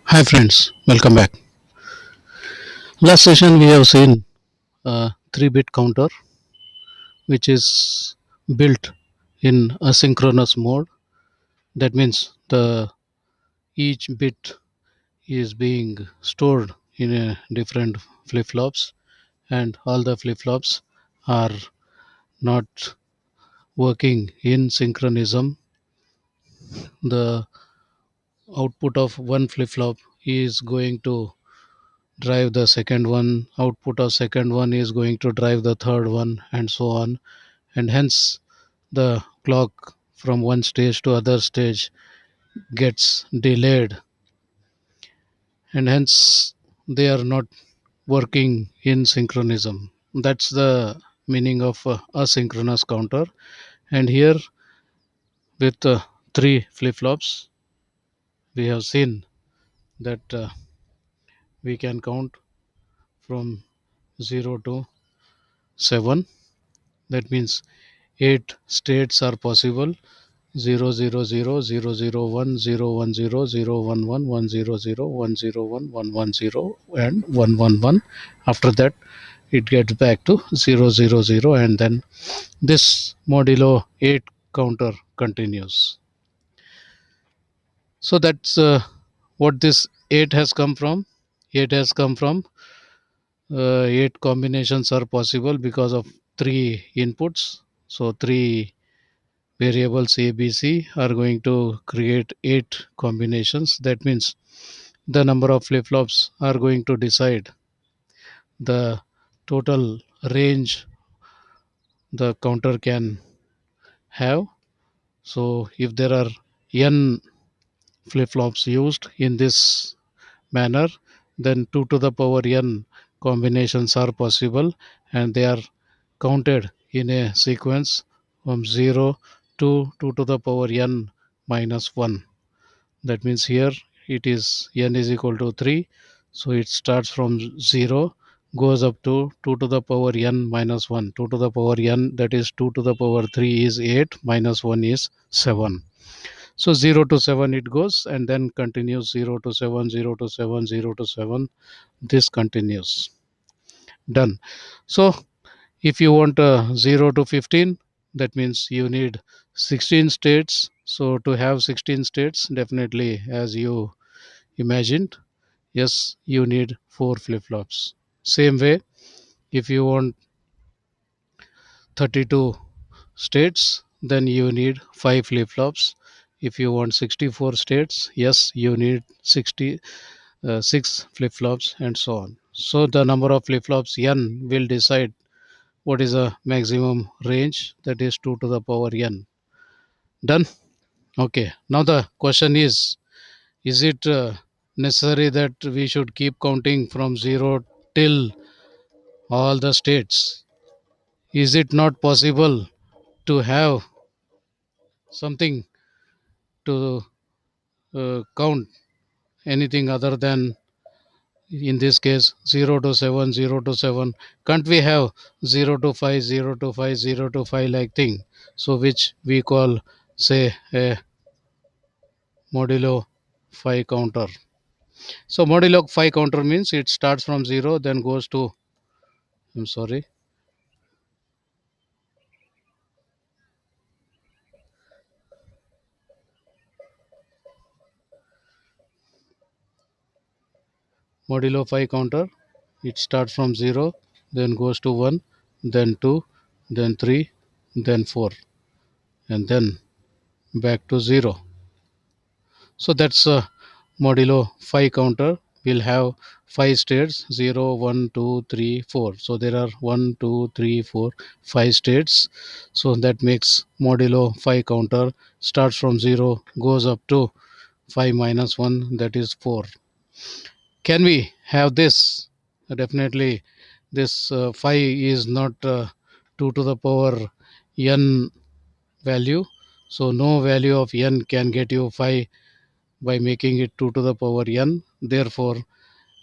Hi friends, welcome back. Last session we have seen a 3-bit counter which is built in asynchronous mode. That means the each bit is being stored in a different flip-flops and all the flip-flops are not working in synchronism. The output of one flip-flop is going to drive the second one, output of second one is going to drive the third one, and so on, and hence the clock from one stage to other stage gets delayed, and hence they are not working in synchronism. That's the meaning of asynchronous counter. And here with three flip-flops we have seen that we can count from 0 to 7. That means 8 states are possible: 0, 0, 0, 0, 0, 0, 1, 0, 0, 1, 0, 0, 1, 0, 1, 1, 0, 1, 0, 1, 1, 1. After that, it gets back to 0, 0, 0, and then this modulo 8 counter continues. So that's what this 8 has come from. 8 has come from 8 combinations are possible because of three inputs. So three variables a, b, c are going to create 8 combinations. That means the number of flip flops are going to decide the total range the counter can have. So if there are n flip flops used in this manner, then 2 to the power n combinations are possible, and they are counted in a sequence from 0 to 2 to the power n minus 1. That means here it is n is equal to 3, so it starts from 0, goes up to 2 to the power n minus 1. 2 to the power n, that is 2 to the power 3 is 8, minus 1 is 7. So 0 to 7 it goes, and then continues 0 to 7, 0 to 7, 0 to 7. This continues. Done. So if you want 0 to 15, that means you need 16 states. So to have 16 states, definitely, as you imagined, yes, you need 4 flip flops. Same way, if you want 32 states, then you need 5 flip flops. If you want 64 states, yes, you need 6 flip flops, and so on. So the number of flip flops n will decide what is the maximum range, that is 2 to the power n. Done. Okay, now the question is it necessary that we should keep counting from 0 till all the states? Is it not possible to have something to count anything other than, in this case, 0 to 7, 0 to 7? Can't we have 0 to 5, 0 to 5, 0 to 5 like thing? So which we call, say, a modulo 5 counter. So modulo 5 counter means it starts from 0, then goes to, I'm sorry, modulo 5 counter, it starts from 0, then goes to 1, then 2, then 3, then 4, and then back to 0. So that's a modulo 5 counter will have 5 states: 0, 1, 2, 3, 4. So there are 1, 2, 3, 4, 5 states. So that makes modulo 5 counter starts from 0, goes up to 5 minus 1, that is 4. Can we have this? Definitely, this 5 is not 2 to the power n value. So no value of n can get you 5 by making it 2 to the power n. Therefore,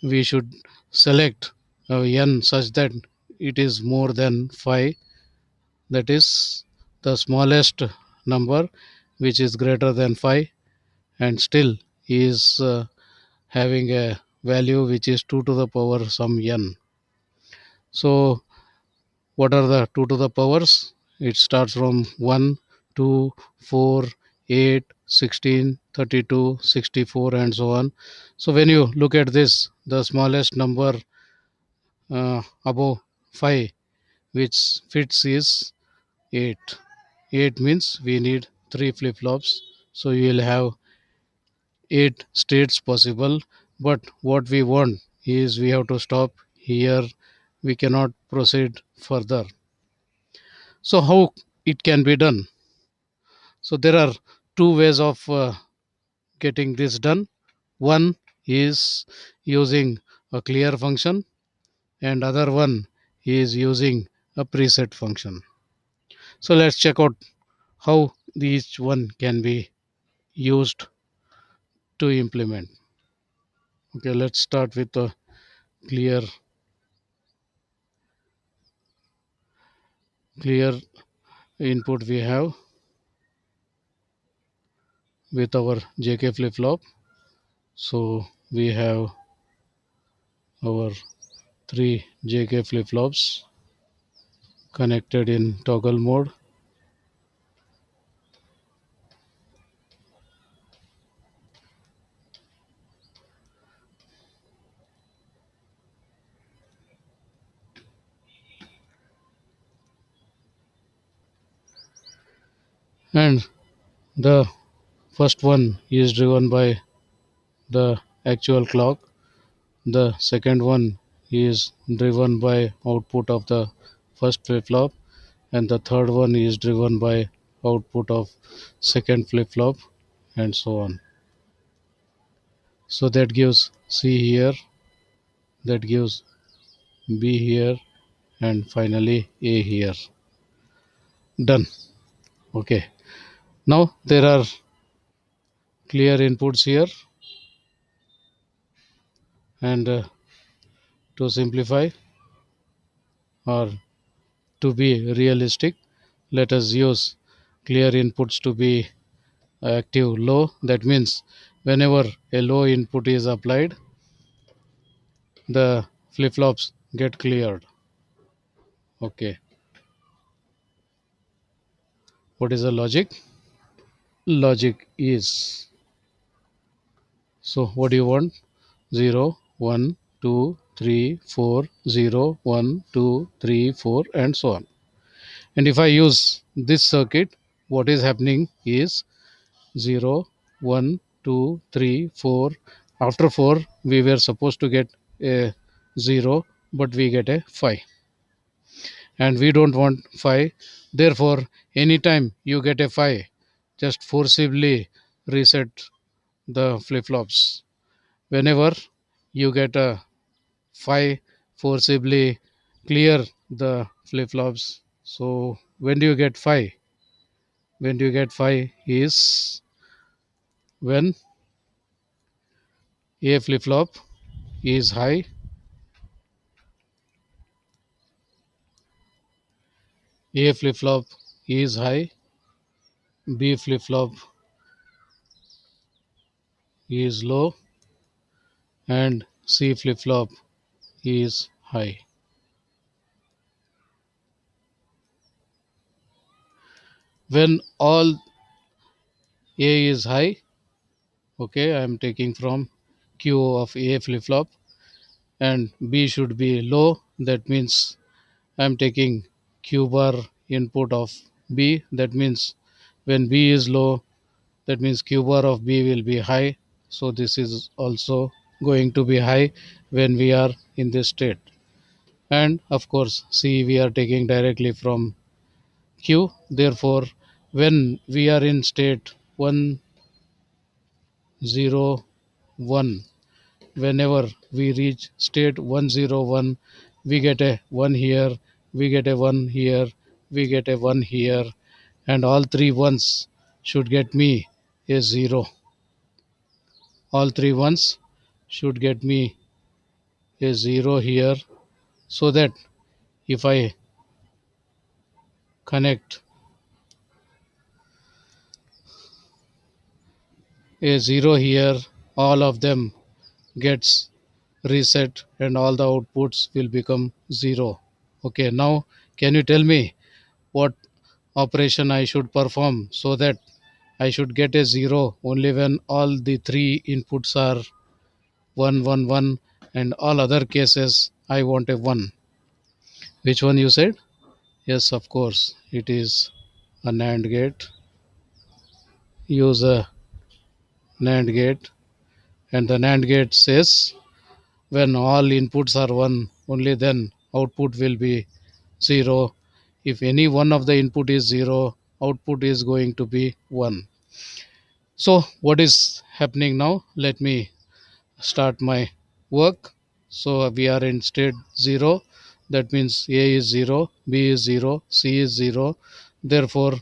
we should select n such that it is more than 5. That is the smallest number which is greater than 5 and still is having a value which is 2 to the power some n. So what are the 2 to the powers? It starts from 1, 2, 4, 8, 16, 32, 64, and so on. So when you look at this, the smallest number above 5 which fits is 8. 8 means we need 3 flip flops. So you will have 8 states possible. But what we want is we have to stop here. We cannot proceed further. So how it can be done? So there are two ways of getting this done. One is using a clear function, and other one is using a preset function. So let's check out how each one can be used to implement. Okay, let's start with a clear clear input we have with our JK flip flop. So we have our three JK flip flops connected in toggle mode, and the first one is driven by the actual clock. The second one is driven by output of the first flip flop, and the third one is driven by output of second flip flop, and so on. So that gives C here, that gives B here, and finally A here. Done. Okay. Now there are clear inputs here, and to simplify or to be realistic, let us use clear inputs to be active low. That means whenever a low input is applied, the flip flops get cleared. Okay. What is the logic? Logic is, so what do you want? 0, 1, 2, 3, 4, 0, 1, 2, 3, 4, and so on. And if I use this circuit, what is happening is 0, 1, 2, 3, 4. After 4, we were supposed to get a 0, but we get a 5. And we don't want 5. Therefore, anytime you get a 5, just forcibly reset the flip flops. Whenever you get a 5, forcibly clear the flip flops. So, when do you get 5? When do you get 5 is when A flip flop is high, A flip flop is high, B flip flop is low, and C flip flop is high. When all A is high, okay, I am taking from Q of A flip flop, and B should be low. That means I am taking Q bar input of B. That means when B is low, that means Q bar of B will be high. So this is also going to be high when we are in this state. And of course, C we are taking directly from Q. Therefore, when we are in state 1, 0, 1, whenever we reach state 101, we get a 1 here, we get a 1 here, we get a 1 here, and all three ones should get me a 0. All three ones should get me a 0 here, so that if I connect a 0 here, all of them gets reset and all the outputs will become 0. Okay, now can you tell me what operation I should perform so that I should get a 0 only when all the three inputs are 1, 1, 1, and all other cases I want a 1. Which one you said? Yes, of course, it is a NAND gate. Use a NAND gate, and the NAND gate says when all inputs are 1, only then output will be 0. If any one of the input is 0, output is going to be 1. So, what is happening now? Let me start my work. So, we are in state 0. That means A is 0, B is 0, C is 0. Therefore,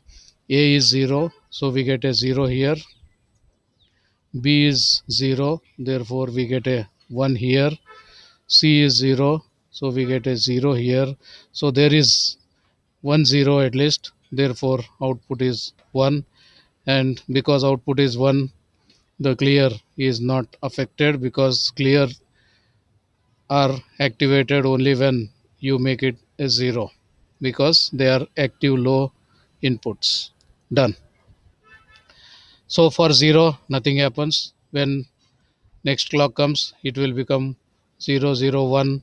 A is 0. So, we get a 0 here. B is 0. Therefore, we get a 1 here. C is 0. So, we get a 0 here. So, there is 1 0 at least. Therefore, output is 1. And because output is 1, the clear is not affected because clear are activated only when you make it a 0 because they are active low inputs. Done. So for 0 nothing happens. When next clock comes it will become 0 0 1.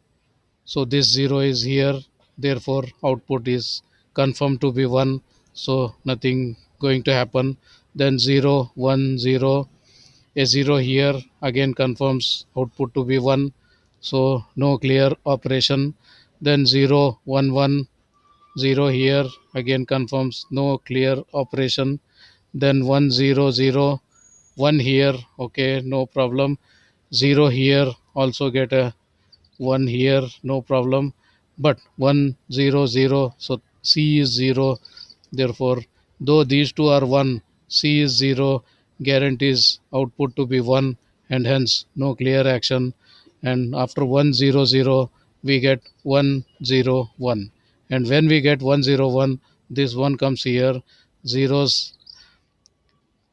So this 0 is here, therefore output is confirmed to be 1, so nothing going to happen. Then 0 1 0, a 0 here again confirms output to be 1, so no clear operation. Then 0 1 1, 0 here again confirms no clear operation. Then 1 0 0, 1 here, okay, no problem. 0 here, also get a 1 here, no problem. But 1 0 0, so C is 0. Therefore, though these two are 1, C is 0, guarantees output to be 1, and hence no clear action. And after 1 0 0, we get 1 0 1. And when we get 1 0 1, this 1 comes here, zeros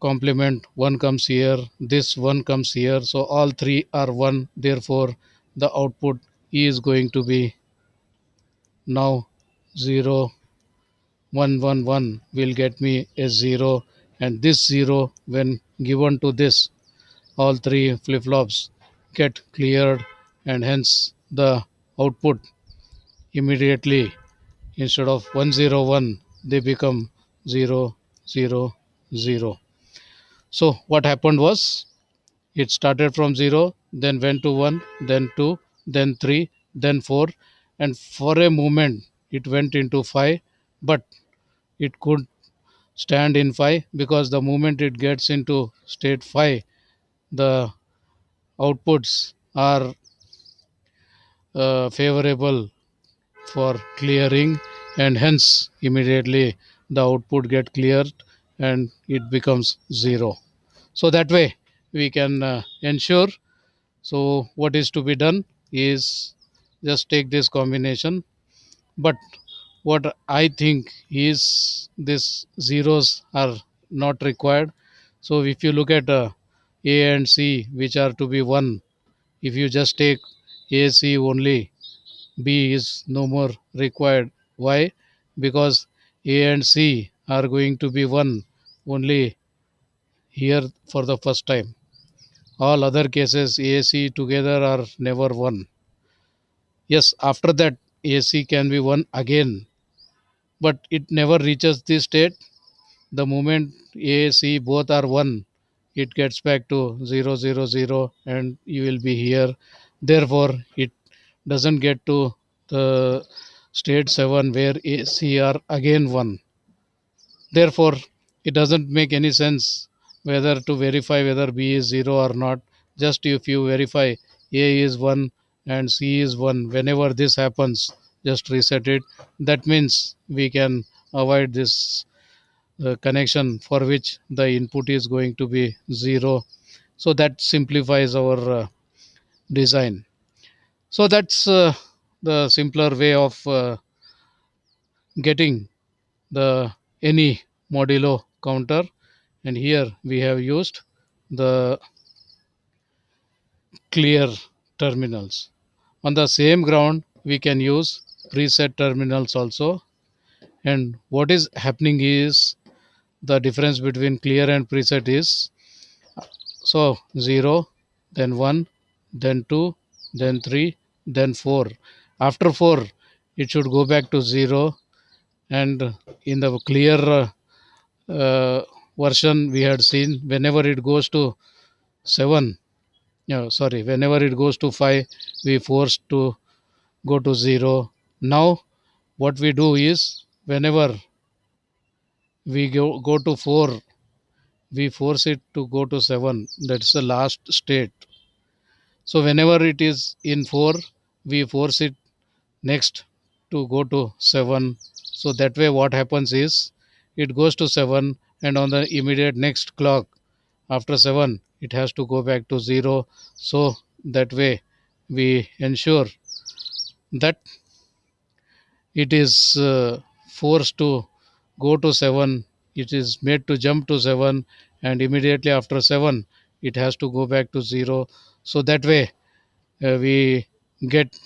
complement 1 comes here, this 1 comes here, so all three are 1. Therefore, the output is going to be now 0 1 1 1 will get me a 0, and this 0 when given to this, all three flip-flops get cleared, and hence the output immediately, instead of 1 0 1, they become 0 0 0. So what happened was, it started from 0, then went to 1, then 2, then 3, then 4, and for a moment it went into 5, but it could stand in 5 because the moment it gets into state 5, the outputs are favorable for clearing, and hence immediately the output get cleared and it becomes 0. So that way we can ensure. So what is to be done is just take this combination, but what I think is this zeros are not required. So if you look at A and C, which are to be 1, if you just take A C only, B is no more required. Why? Because A and C are going to be 1 only here for the first time. All other cases A C together are never 1. Yes, after that AC can be 1 again, but it never reaches this state. The moment AC both are 1, it gets back to 0 0 0, and you will be here. Therefore, it doesn't get to the state 7 where AC are again 1. Therefore, it doesn't make any sense whether to verify whether B is 0 or not. Just if you verify A is 1 and C is 1, whenever this happens, just reset it. That means we can avoid this connection for which the input is going to be 0. So that simplifies our design. So that's the simpler way of getting the any modulo counter, and here we have used the clear terminals. On the same ground, we can use preset terminals also. And what is happening is the difference between clear and preset is so 0, then 1, then 2, then 3, then 4. After 4, it should go back to 0. And in the clear version, we had seen whenever it goes to 7, yeah, sorry, whenever it goes to 5, we forced to go to 0. Now, what we do is whenever we go to 4, we force it to go to 7. That's the last state. So whenever it is in 4, we force it next to go to 7. So that way what happens is it goes to 7, and on the immediate next clock after 7 it has to go back to 0. So that way we ensure that it is forced to go to 7, it is made to jump to 7, and immediately after 7 it has to go back to 0. So that way we get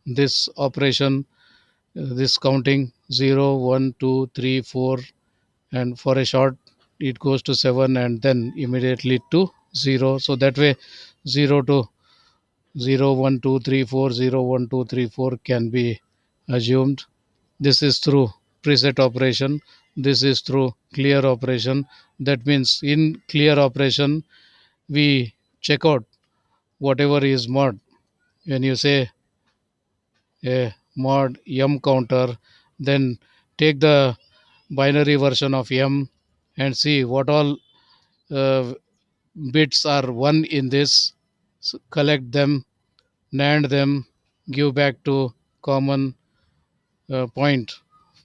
this operation, this counting 0, 1, 2, 3, 4, and for a short it goes to 7 and then immediately to 0. So that way 0 to 0, 1, 2, 3, 4, 0, 1, 2, 3, 4 can be assumed. This is through preset operation. This is through clear operation. That means in clear operation, we check out whatever is mod. When you say a mod yum counter, then take the binary version of yum and see what all uh, bits are 1 in this. Collect them, NAND them, give back to common point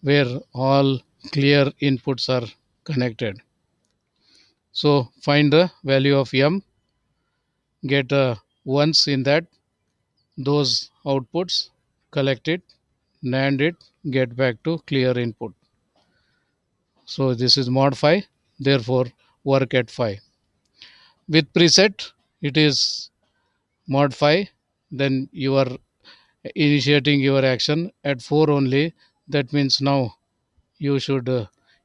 where all clear inputs are connected. So find the value of m, get ones in that, those outputs, collect it, NAND it, get back to clear input. So this is mod 5, therefore work at 5. With preset, it is mod 5, then you are initiating your action at 4 only. That means now you should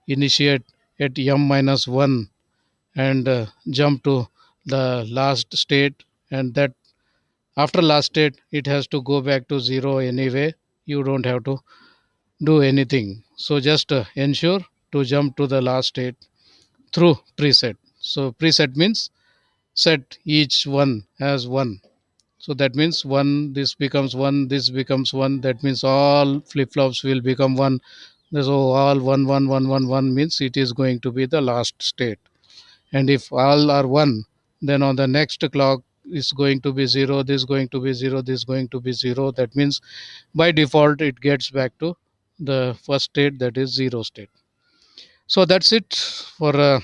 initiate at m minus 1 and jump to the last state, and that after last state it has to go back to 0 anyway. You don't have to do anything, so just ensure to jump to the last state through preset. So preset means set each one as 1. So that means 1, this becomes 1, this becomes 1. That means all flip flops will become 1. So all 1 1 1 1 1 means it is going to be the last state. And if all are 1, then on the next clock is going to be 0, this is going to be 0, this is going to be 0. That means by default it gets back to the first state, that is 0 state. So that's it for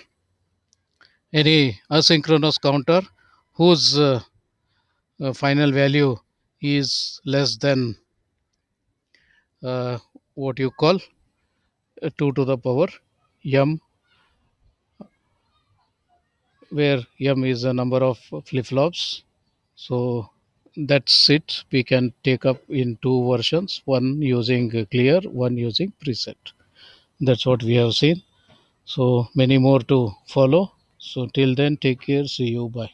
any asynchronous counter whose final value is less than uh, what you call 2 to the power m, where m is the number of flip flops. So that's it. We can take up in two versions, one using clear, one using preset. That's what we have seen. So many more to follow. So till then, take care. See you. Bye.